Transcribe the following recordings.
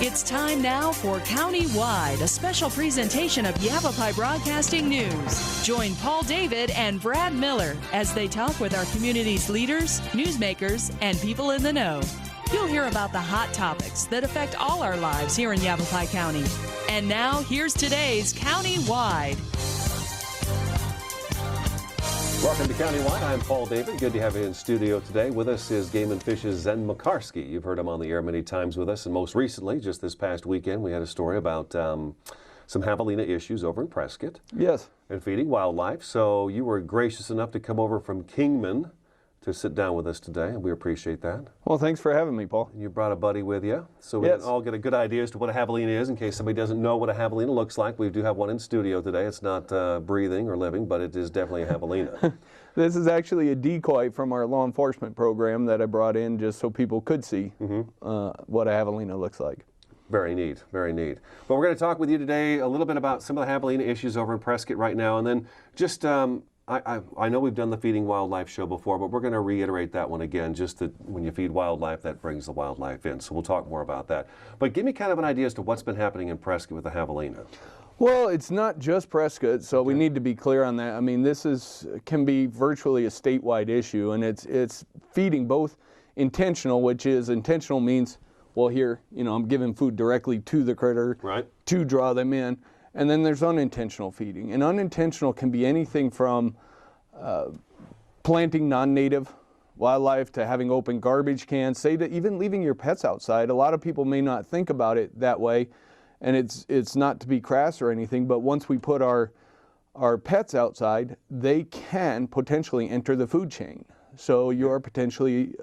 It's time now for County-Wide, a special presentation of Yavapai Broadcasting News. Join Paul David and Brad Miller as they talk with our community's leaders, newsmakers, and people in the know. You'll hear about the hot topics that affect all our lives here in Yavapai County. And now, here's today's County-Wide. Welcome to County-Wide. I'm Paul David. Good to have you in studio today. With us is Game and Fish's Zen Mocarski. You've heard him on the air many times with us, and most recently, just this past weekend, we had a story about some Havalina issues over in Prescott. Yes. And feeding wildlife. So you were gracious enough to come over from Kingman to sit down with us today, and we appreciate that. Well, thanks for having me, Paul. You brought a buddy with you, so we Yes. can all get a good idea as to what a Havalina is, in case somebody doesn't know what a Havalina looks like. We do have one in studio today. It's not breathing or living, but it is definitely a Havalina. This is actually a decoy from our law enforcement program that I brought in just so people could see what a Havalina looks like. Very neat, very neat. But we're going to talk with you today a little bit about some of the Havalina issues over in Prescott right now, and then just I know we've done the Feeding Wildlife show before, but we're going to reiterate that one again, just that when you feed wildlife, that brings the wildlife in. So we'll talk more about that. But give me kind of an idea as to what's been happening in Prescott with the Havalina. Well, it's not just Prescott, so we need to be clear on that. I mean, this can be virtually a statewide issue, and it's feeding both intentional, which is intentional means, well, here, I'm giving food directly to the critter to draw them in. And then there's unintentional feeding. And unintentional can be anything from planting non-native wildlife to having open garbage cans, say to even leaving your pets outside. A lot of people may not think about it that way, and it's not to be crass or anything, but once we put our pets outside, they can potentially enter the food chain. So you're potentially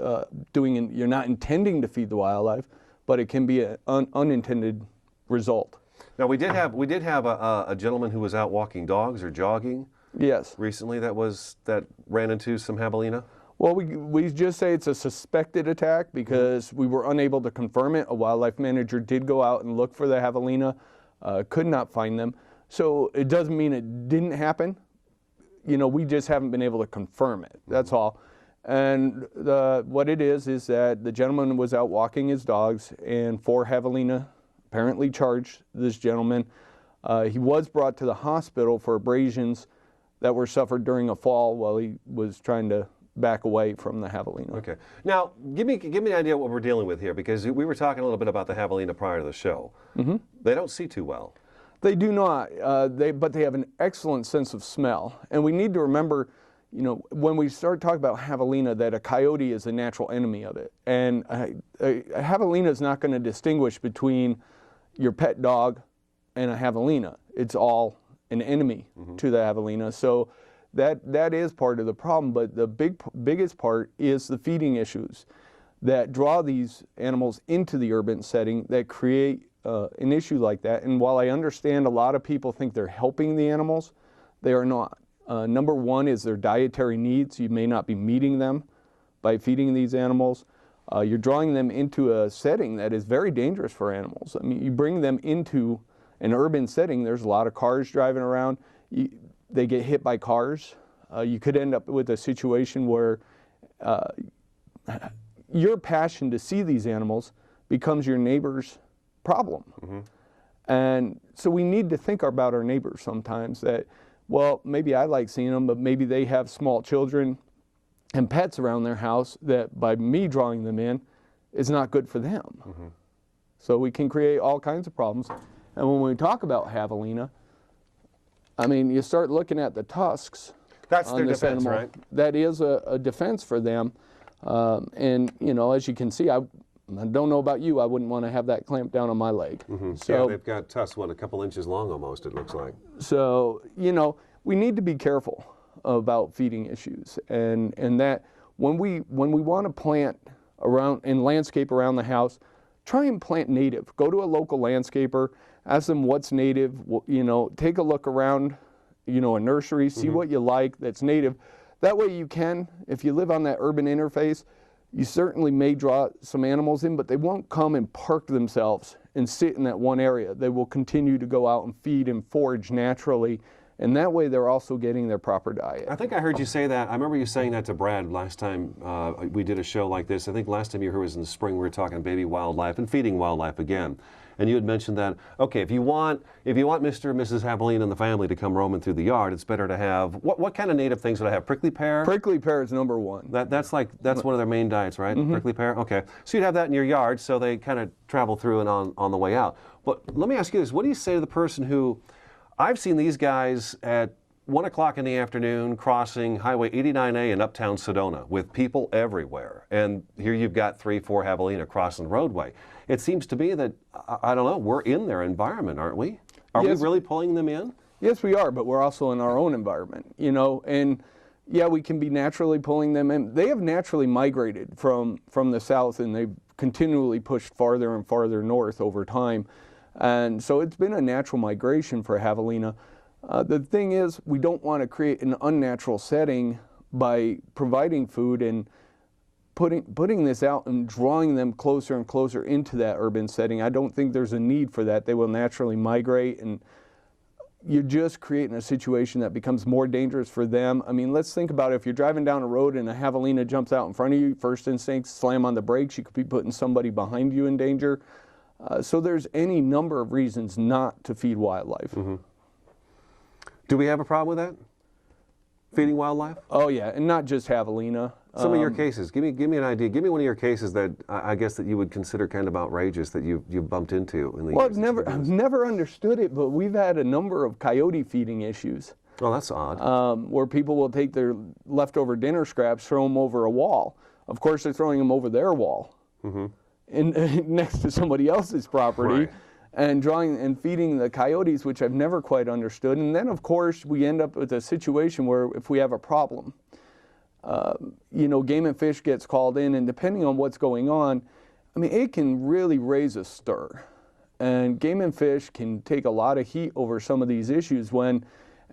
you're not intending to feed the wildlife, but it can be an unintended result. Now we did have a gentleman who was out walking dogs or jogging. Yes. Recently that ran into some Havalina. Well, we just say it's a suspected attack because we were unable to confirm it. A wildlife manager did go out and look for the Havalina, could not find them. So it doesn't mean it didn't happen. We just haven't been able to confirm it. That's all. And what it is that the gentleman was out walking his dogs, and 4 Havalina apparently charged this gentleman. He was brought to the hospital for abrasions that were suffered during a fall while he was trying to back away from the Havalina. Okay. Now, give me an idea of what we're dealing with here, because we were talking a little bit about the Havalina prior to the show. They don't see too well. They do not, but they have an excellent sense of smell. And we need to remember, when we start talking about Havalina, that a coyote is a natural enemy of it. And a Havalina is not going to distinguish between your pet dog and a Havalina. It's all an enemy to the Havalina. So that is part of the problem, but the biggest part is the feeding issues that draw these animals into the urban setting that create an issue like that. And while I understand a lot of people think they're helping the animals, they are not. Number one is their dietary needs. You may not be meeting them by feeding these animals. You're drawing them into a setting that is very dangerous for animals. I mean, you bring them into an urban setting, there's a lot of cars driving around. They get hit by cars. You could end up with a situation where your passion to see these animals becomes your neighbor's problem. And so we need to think about our neighbors sometimes that, well, maybe I like seeing them, but maybe they have small children and pets around their house that by me drawing them in is not good for them. So we can create all kinds of problems. And when we talk about Havalina, I mean, you start looking at the tusks. That's their defense, right? That is a defense for them. And, as you can see, I don't know about you, I wouldn't want to have that clamped down on my leg. So yeah, they've got tusks, a couple inches long almost, it looks like. So, we need to be careful about feeding issues. And that when we want to plant around and landscape around the house, try and plant native. Go to a local landscaper, ask them what's native, take a look around, a nursery, see what you like that's native. That way you can, if you live on that urban interface, you certainly may draw some animals in, but they won't come and park themselves and sit in that one area. They will continue to go out and feed and forage naturally And that way they're also getting their proper diet. I think I heard you say that. I remember you saying that to Brad last time we did a show like this. I think last time you were here was in the spring. We were talking baby wildlife and feeding wildlife again. And you had mentioned that, okay, if you want Mr. and Mrs. Havalina and the family to come roaming through the yard, it's better to have, what kind of native things would I have? Prickly pear? Prickly pear is number one. That's one of their main diets, right? Mm-hmm. Prickly pear? Okay. So you'd have that in your yard so they kind of travel through and on the way out. But let me ask you this. What do you say to the person who, I've seen these guys at 1 o'clock in the afternoon crossing Highway 89A in uptown Sedona with people everywhere. And here you've got 3, 4 Havalina crossing the roadway. It seems to me that, I don't know, we're in their environment, aren't we? Are we really pulling them in? Yes, we are, but we're also in our own environment, you know, and yeah, we can be naturally pulling them in. They have naturally migrated from the south, and they've continually pushed farther and farther north over time. And so it's been a natural migration for Havalina. The thing is, we don't want to create an unnatural setting by providing food and putting this out and drawing them closer and closer into that urban setting. I don't think there's a need for that. They will naturally migrate, and you're just creating a situation that becomes more dangerous for them. I mean, let's think about it. If you're driving down a road and a Havalina jumps out in front of you, first instinct, slam on the brakes. You could be putting somebody behind you in danger. So there's any number of reasons not to feed wildlife. Mm-hmm. Do we have a problem with that? Feeding wildlife? Oh yeah, and not just Havalina. Some of your cases. Give me an idea. Give me one of your cases that I guess that you would consider kind of outrageous that you've bumped into in the Well, years. I've never understood it, but we've had a number of coyote feeding issues. Oh, that's odd. Where people will take their leftover dinner scraps, throw them over a wall. Of course, they're throwing them over their wall, next to somebody else's property. Right. And drawing and feeding the coyotes, which I've never quite understood. And then, of course, we end up with a situation where if we have a problem, you know, Game and Fish gets called in, and depending on what's going on, I mean, it can really raise a stir. And Game and Fish can take a lot of heat over some of these issues and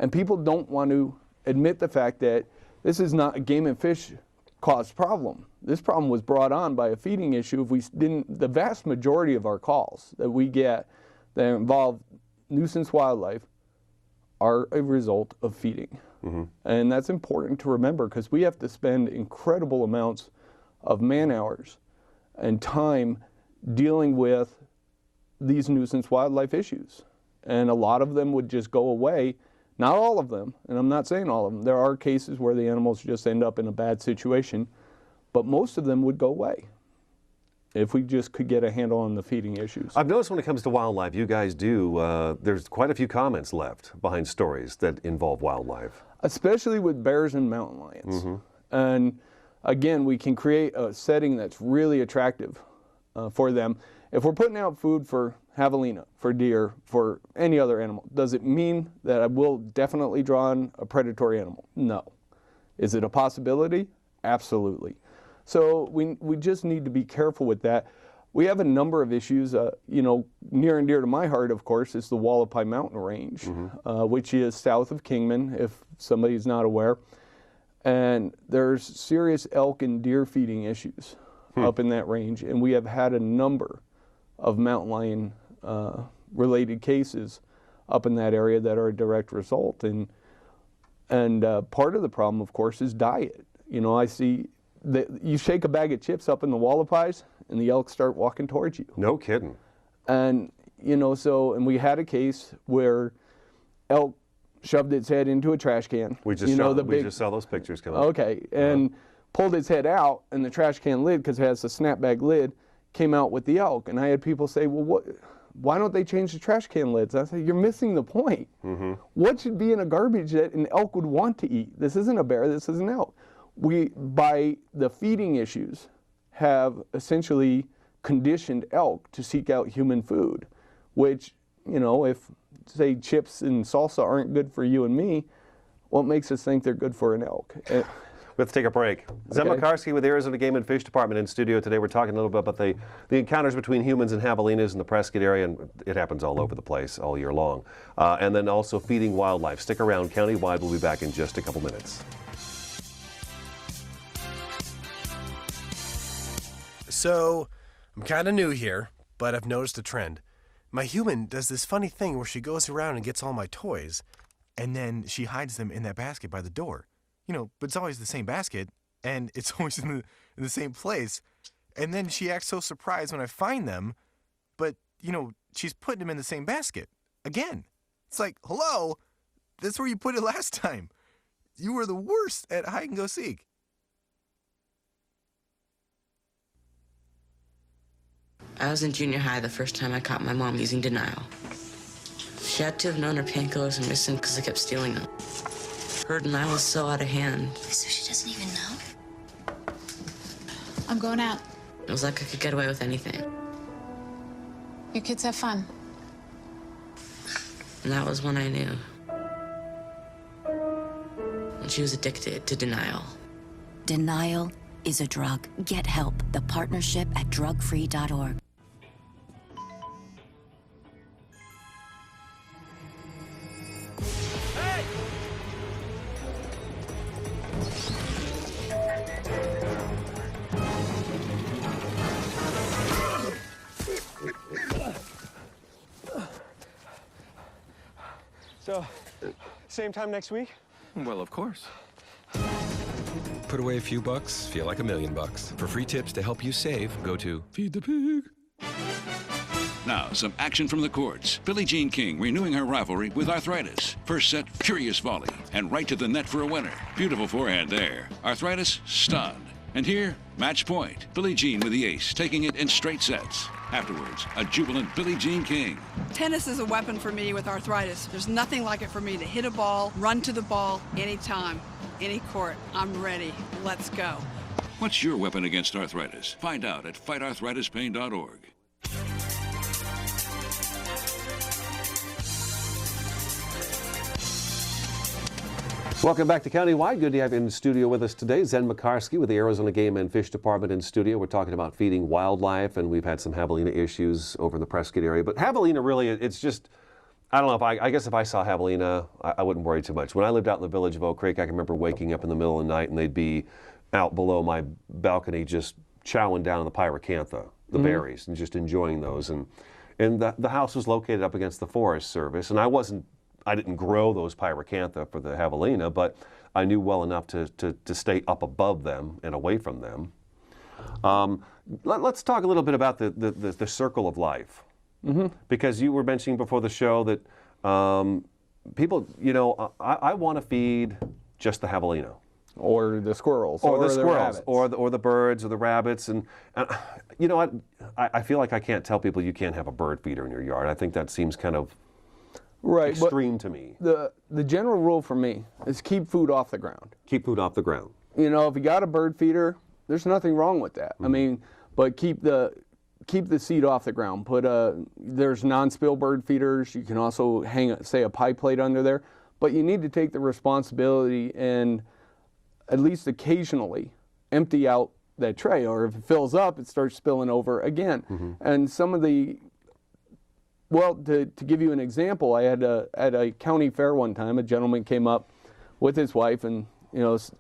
people don't want to admit the fact that this is not a Game and Fish caused problem. This problem was brought on by a feeding issue. If we didn't, the vast majority of our calls that we get that involve nuisance wildlife are a result of feeding. And that's important to remember because we have to spend incredible amounts of man hours and time dealing with these nuisance wildlife issues. And a lot of them would just go away. Not all of them, and I'm not saying all of them. There are cases where the animals just end up in a bad situation, but most of them would go away if we just could get a handle on the feeding issues. I've noticed when it comes to wildlife, you guys do, there's quite a few comments left behind stories that involve wildlife. Especially with bears and mountain lions. And again, we can create a setting that's really attractive for them. If we're putting out food for Havalina, for deer, for any other animal, does it mean that I will definitely draw on a predatory animal? No. Is it a possibility? Absolutely. So we just need to be careful with that. We have a number of issues, you know, near and dear to my heart, of course, is the Wallapai Mountain Range, which is south of Kingman, if somebody's not aware. And there's serious elk and deer feeding issues up in that range. And we have had a number of mountain lion related cases up in that area that are a direct result. And part of the problem, of course, is diet. You know, I see that you shake a bag of chips up in the Wallapais and the elk start walking towards you. No kidding. And, you know, and we had a case where elk shoved its head into a trash can. We just saw those pictures come up. Okay, and pulled its head out, and the trash can lid, because it has a snapback lid, came out with the elk. And I had people say, well, why don't they change the trash can lids? I said, you're missing the point. What should be in a garbage that an elk would want to eat? This isn't a bear, this is an elk. We, by the feeding issues, have essentially conditioned elk to seek out human food, which, you know, if, say, chips and salsa aren't good for you and me, what makes us think they're good for an elk? We have to take a break. Zeb Mocarski with the Arizona Game and Fish Department in studio today. We're talking a little bit about the encounters between humans and javelinas in the Prescott area, and it happens all over the place all year long. And then also feeding wildlife. Stick around. Countywide, we'll be back in just a couple minutes. So, I'm kind of new here, but I've noticed a trend. My human does this funny thing where she goes around and gets all my toys, And then she hides them in that basket by the door. But it's always the same basket, and it's always in the same place. And then she acts so surprised when I find them, but, she's putting them in the same basket again. It's like, hello, that's where you put it last time. You were the worst at hide and go seek. I was in junior high the first time I caught my mom using denial. She had to have known her painkillers were missing because I kept stealing them. Her denial was so out of hand. So she doesn't even know? I'm going out. It was like I could get away with anything. You kids have fun. And that was when I knew. When she was addicted to denial. Denial is a drug. Get help. The partnership at drugfree.org. So, same time next week? Well, of course. Put away a few bucks, feel like $1 million. For free tips to help you save, go to Feed the Pig. Now, some action from the courts. Billie Jean King renewing her rivalry with Arthritis. First set, furious volley, and right to the net for a winner. Beautiful forehand there. Arthritis, stunned. And here, match point. Billie Jean with the ace, taking it in straight sets. Afterwards, a jubilant Billie Jean King. Tennis is a weapon for me with arthritis. There's nothing like it for me to hit a ball, run to the ball, anytime, any court. I'm ready. Let's go. What's your weapon against arthritis? Find out at fightarthritispain.org. Welcome back to Countywide. Good to have you in the studio with us today. Zen Mocarski with the Arizona Game and Fish Department in studio. We're talking about feeding wildlife, and we've had some javelina issues over in the Prescott area. But javelina really, it's just, I don't know, I guess if I saw javelina, I wouldn't worry too much. When I lived out in the village of Oak Creek, I can remember waking up in the middle of the night and they'd be out below my balcony just chowing down on the pyracantha, the berries, and just enjoying those. And the house was located up against the Forest Service, and I didn't grow those pyracantha for the javelina, but I knew well enough to stay up above them and away from them. Let's talk a little bit about the circle of life. Because you were mentioning before the show that people, I want to feed just the javelina. Or the squirrels. Or the squirrels. rabbits. Or the birds or the rabbits. And you know what? I feel like I can't tell people you can't have a bird feeder in your yard. I think that seems kind of extreme to me. The general rule for me is keep food off the ground. Keep food off the ground. If you got a bird feeder, there's nothing wrong with that. I mean, but keep the seed off the ground. There's non-spill bird feeders. You can also hang, say, a pie plate under there. But you need to take the responsibility and at least occasionally empty out that tray. Or if it fills up, it starts spilling over again. And some of the to give you an example, I had at a county fair one time, a gentleman came up with his wife and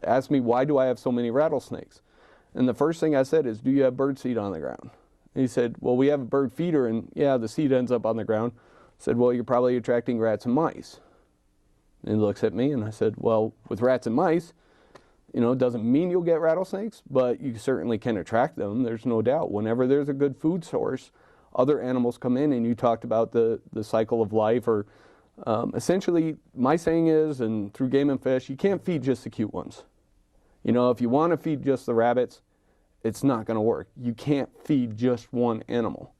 asked me, why do I have so many rattlesnakes? And the first thing I said is, do you have bird seed on the ground? And he said, well, we have a bird feeder, and yeah, the seed ends up on the ground. I said, well, you're probably attracting rats and mice. And he looks at me, and I said, well, with rats and mice, it doesn't mean you'll get rattlesnakes, but you certainly can attract them. There's no doubt. Whenever there's a good food source, other animals come in, and you talked about the cycle of life, or essentially my saying is, and through Game and Fish, you can't feed just the cute ones. If you want to feed just the rabbits, it's not going to work. You can't feed just one animal.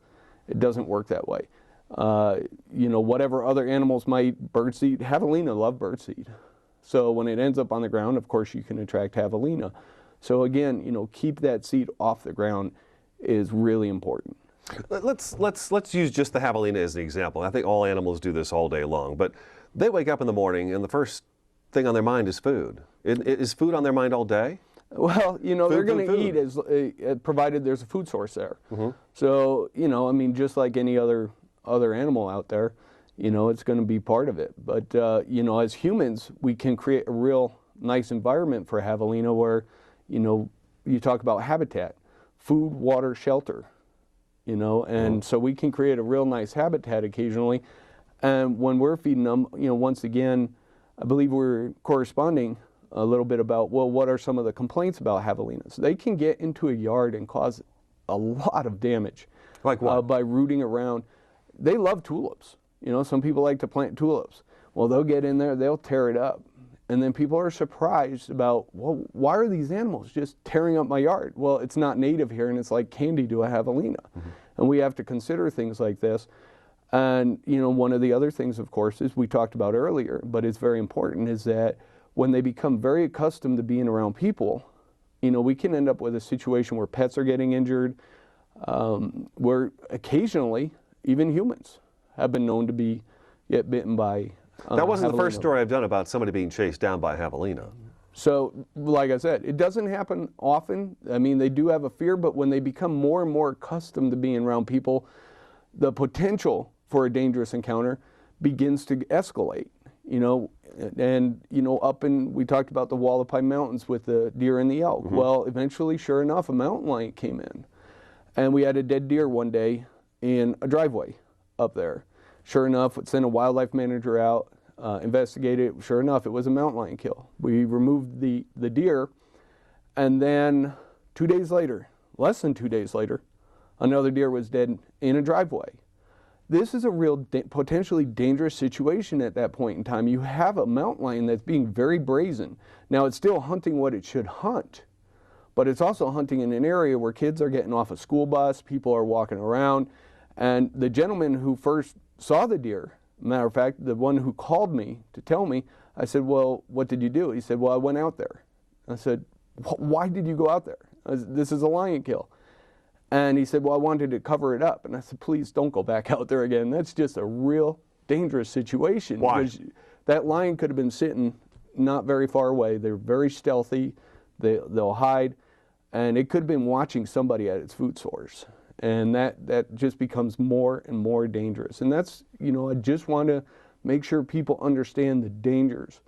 It doesn't work that way. Whatever other animals might birdseed, javelina love birdseed. So when it ends up on the ground, of course, you can attract javelina. So again, keep that seed off the ground is really important. Let's use just the javelina as an example. I think all animals do this all day long, but they wake up in the morning and the first thing on their mind is food. Is food on their mind all day? Well, they're going to eat as provided there's a food source there. So, just like any other animal out there, it's going to be part of it. But, as humans, we can create a real nice environment for javelina where, you talk about habitat, food, water, shelter. And so we can create a real nice habitat occasionally. And when we're feeding them, once again, I believe we're corresponding a little bit about, well, what are some of the complaints about javelinas? They can get into a yard and cause a lot of damage. Like what? By rooting around. They love tulips. You know, some people like to plant tulips. Well, they'll get in there, they'll tear it up. And then people are surprised about, well, why are these animals just tearing up my yard? Well, it's not native here, and it's like candy to a javelina. And we have to consider things like this. And, you know, one of the other things, of course, is we talked about earlier, but it's very important, is that when they become very accustomed to being around people, you know, we can end up with a situation where pets are getting injured, where occasionally even humans have been known to get bitten by that wasn't the first javelina. story I've done about somebody being chased down by a javelina. So, like I said, it doesn't happen often. I mean, they do have a fear, but when they become more and more accustomed to being around people, the potential for a dangerous encounter begins to escalate, you know. And, you know, we talked about the Wallapai Mountains with the deer and the elk. Well, eventually, sure enough, a mountain lion came in. And we had a dead deer one day in a driveway up there. Sure enough, we sent a wildlife manager out, investigated it. Sure enough, it was a mountain lion kill. We removed the deer, and then 2 days later, less than 2 days later, another deer was dead in a driveway. This is a real potentially dangerous situation at that point in time. You have a mountain lion that's being very brazen. Now, it's still hunting what it should hunt, but it's also hunting in an area where kids are getting off a school bus, people are walking around, and the gentleman who first saw the deer, matter of fact, the one who called me to tell me, I said, well, what did you do? He said, well, I went out there. I said, why did you go out there? This is a lion kill. And he said, well, I wanted to cover it up. And I said, please don't go back out there again. That's just a real dangerous situation. Why? Because that lion could have been sitting not very far away. They're very stealthy. They'll hide. And it could have been watching somebody at its food source. And that just becomes more and more dangerous. And that's, you know, I just want to make sure people understand the dangers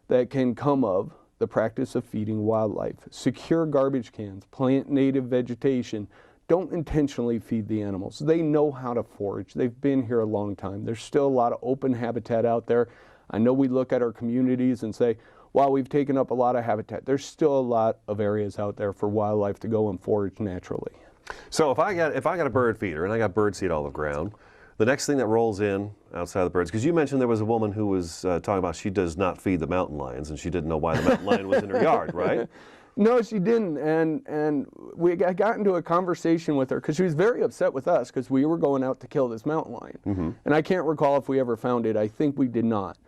that can come of the practice of feeding wildlife. Secure garbage cans, plant native vegetation. Don't intentionally feed the animals. They know how to forage. They've been here a long time. There's still a lot of open habitat out there. I know we look at our communities and say, while we've taken up a lot of habitat, there's still a lot of areas out there for wildlife to go and forage naturally. So if I got a bird feeder and I got bird seed all over the ground, the next thing that rolls in outside of the birds, because you mentioned there was a woman who was talking about she does not feed the mountain lions and she didn't know why the mountain lion was in her yard, right? No, she didn't, and I got into a conversation with her because she was very upset with us because we were going out to kill this mountain lion. And I can't recall if we ever found it. I think we did not.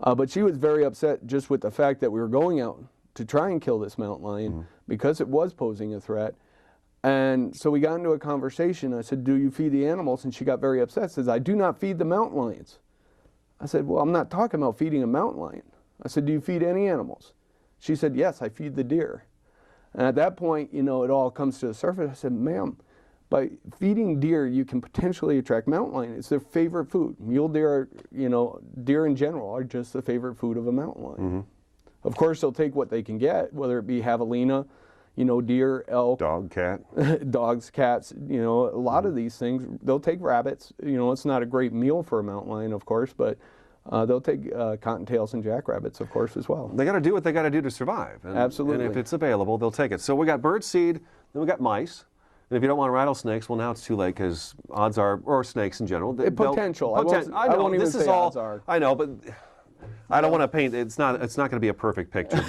But she was very upset just with the fact that we were going out to try and kill this mountain lion because it was posing a threat. And so we got into a conversation. I said, do you feed the animals? And she got very upset, says, I do not feed the mountain lions. I said, well, I'm not talking about feeding a mountain lion. I said, do you feed any animals? She said, yes, I feed the deer. And at that point, you know, it all comes to the surface. I said, ma'am, by feeding deer, you can potentially attract mountain lion. It's their favorite food. Mule deer, you know, deer in general are just the favorite food of a mountain lion. Of course, they'll take what they can get, whether it be javelina, you know, deer, elk. Dog, cat. Dogs, cats, you know, a lot of these things. They'll take rabbits. You know, it's not a great meal for a mountain lion, of course, but they'll take cottontails and jackrabbits, of course, as well. They got to do what they got to do to survive. And, Absolutely. And if it's available, they'll take it. So we got bird seed, then we got mice. And if you don't want rattlesnakes, well, now it's too late because odds are, or snakes in general. Potential. I won't even say odds are. I know, but I don't want to paint. It's not going to be a perfect picture,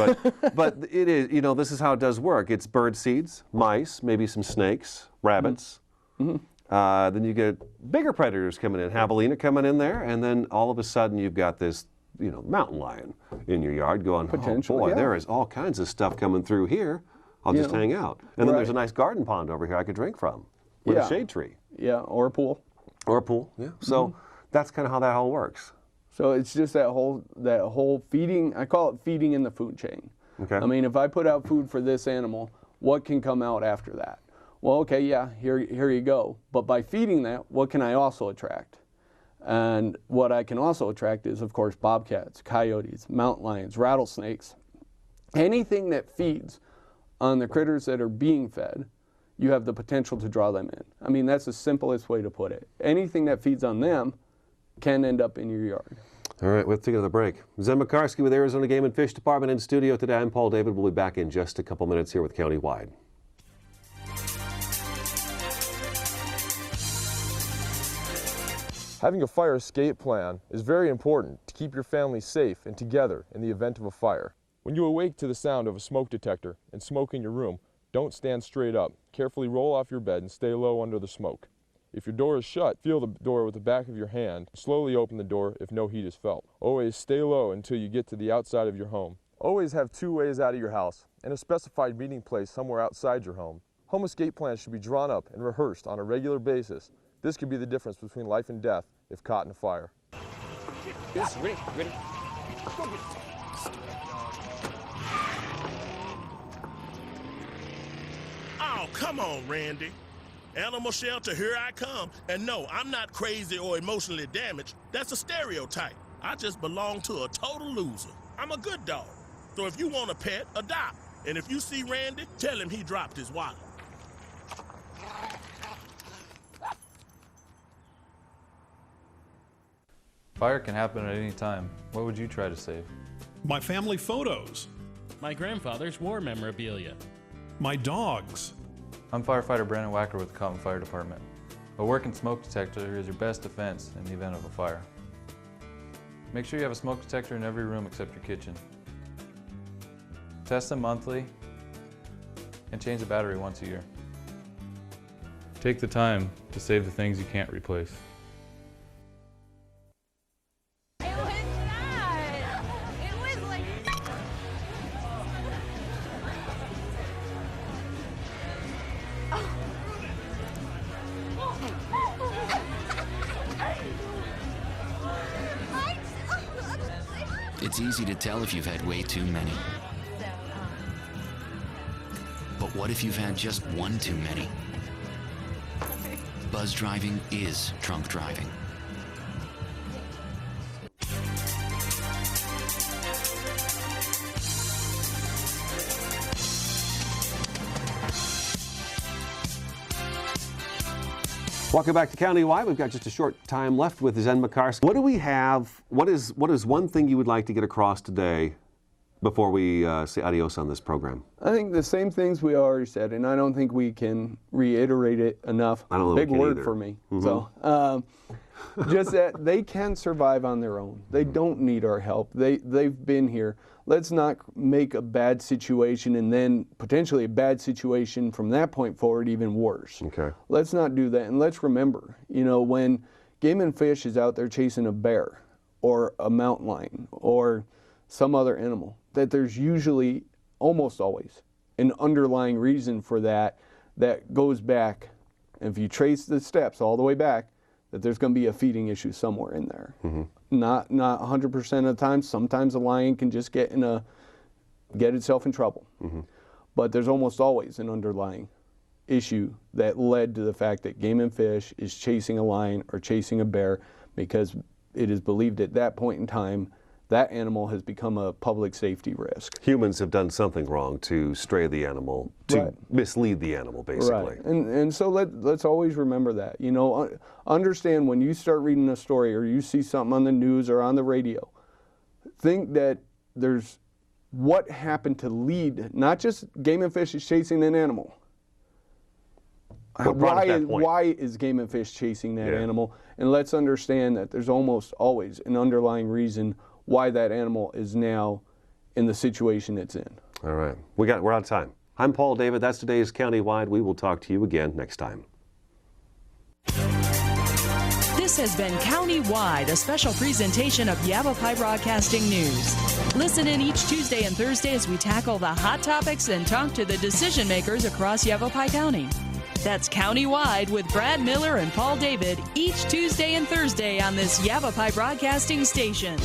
but it is. You know, this is how it does work. It's bird seeds, mice, maybe some snakes, rabbits. Then you get bigger predators coming in, javelina coming in there, and then all of a sudden you've got this, you know, mountain lion in your yard going, Potentially, oh boy, yeah. there is all kinds of stuff coming through here. I'll just hang out. And then there's a nice garden pond over here I could drink from with a shade tree. Yeah, or a pool. Or a pool, yeah. So that's kind of how that all works. So it's just that whole feeding, I call it feeding in the food chain. Okay. I mean, if I put out food for this animal, what can come out after that? Well, okay, yeah, here you go. But by feeding that, what can I also attract? And what I can also attract is, of course, bobcats, coyotes, mountain lions, rattlesnakes. Anything that feeds on the critters that are being fed, you have the potential to draw them in. I mean, that's the simplest way to put it. Anything that feeds on them can end up in your yard. All right, we'll take another break. Zen Mocarski with Arizona Game and Fish Department in studio today. I'm Paul David. We'll be back in just a couple minutes here with Countywide. Having a fire escape plan is very important to keep your family safe and together in the event of a fire. When you awake to the sound of a smoke detector and smoke in your room, don't stand straight up. Carefully roll off your bed and stay low under the smoke. If your door is shut, feel the door with the back of your hand. Slowly open the door if no heat is felt. Always stay low until you get to the outside of your home. Always have 2 ways out of your house and a specified meeting place somewhere outside your home. Home escape plans should be drawn up and rehearsed on a regular basis. This could be the difference between life and death if caught in a fire. Yes, ready. Go get it. Oh, come on, Randy. Animal shelter, here I come. And no, I'm not crazy or emotionally damaged. That's a stereotype. I just belong to a total loser. I'm a good dog. So if you want a pet, adopt. And if you see Randy, tell him he dropped his wallet. Fire can happen at any time. What would you try to save? My family photos. My grandfather's war memorabilia. My dogs. I'm firefighter Brandon Wacker with the Cotton Fire Department. A working smoke detector is your best defense in the event of a fire. Make sure you have a smoke detector in every room except your kitchen. Test them monthly and change the battery once a year. Take the time to save the things you can't replace. It's easy to tell if you've had way too many. But what if you've had just one too many? Buzz driving is drunk driving. Welcome back to Countywide. We've got just a short time left with Zen Mocarski. What do we have? What is one thing you would like to get across today before we say adios on this program? I think the same things we already said, and I don't think we can reiterate it enough. I don't know. Big word for me. Mm-hmm. So, just that they can survive on their own. They don't need our help. They've been here. Let's not make a bad situation and then potentially a bad situation from that point forward even worse. Okay. Let's not do that. And let's remember, when Game and Fish is out there chasing a bear or a mountain lion or some other animal, that there's usually, almost always, an underlying reason for that goes back. And if you trace the steps all the way back, that there's going to be a feeding issue somewhere in there. Mm-hmm. Not 100% of the time. Sometimes a lion can just get itself in trouble. Mm-hmm. But there's almost always an underlying issue that led to the fact that Game and Fish is chasing a lion or chasing a bear because it is believed at that point in time that animal has become a public safety risk. Humans have done something wrong to stray the animal, to mislead the animal, basically. Right. And so let's always remember that. Understand when you start reading a story or you see something on the news or on the radio, think that there's what happened to lead, not just Game and Fish is chasing an animal. Why is Game and Fish chasing that animal? And let's understand that there's almost always an underlying reason why that animal is now in the situation it's in. All right. We're out of time. I'm Paul David. That's today's Countywide. We will talk to you again next time. This has been Countywide, a special presentation of Yavapai Broadcasting News. Listen in each Tuesday and Thursday as we tackle the hot topics and talk to the decision makers across Yavapai County. That's Countywide with Brad Miller and Paul David each Tuesday and Thursday on this Yavapai Broadcasting station.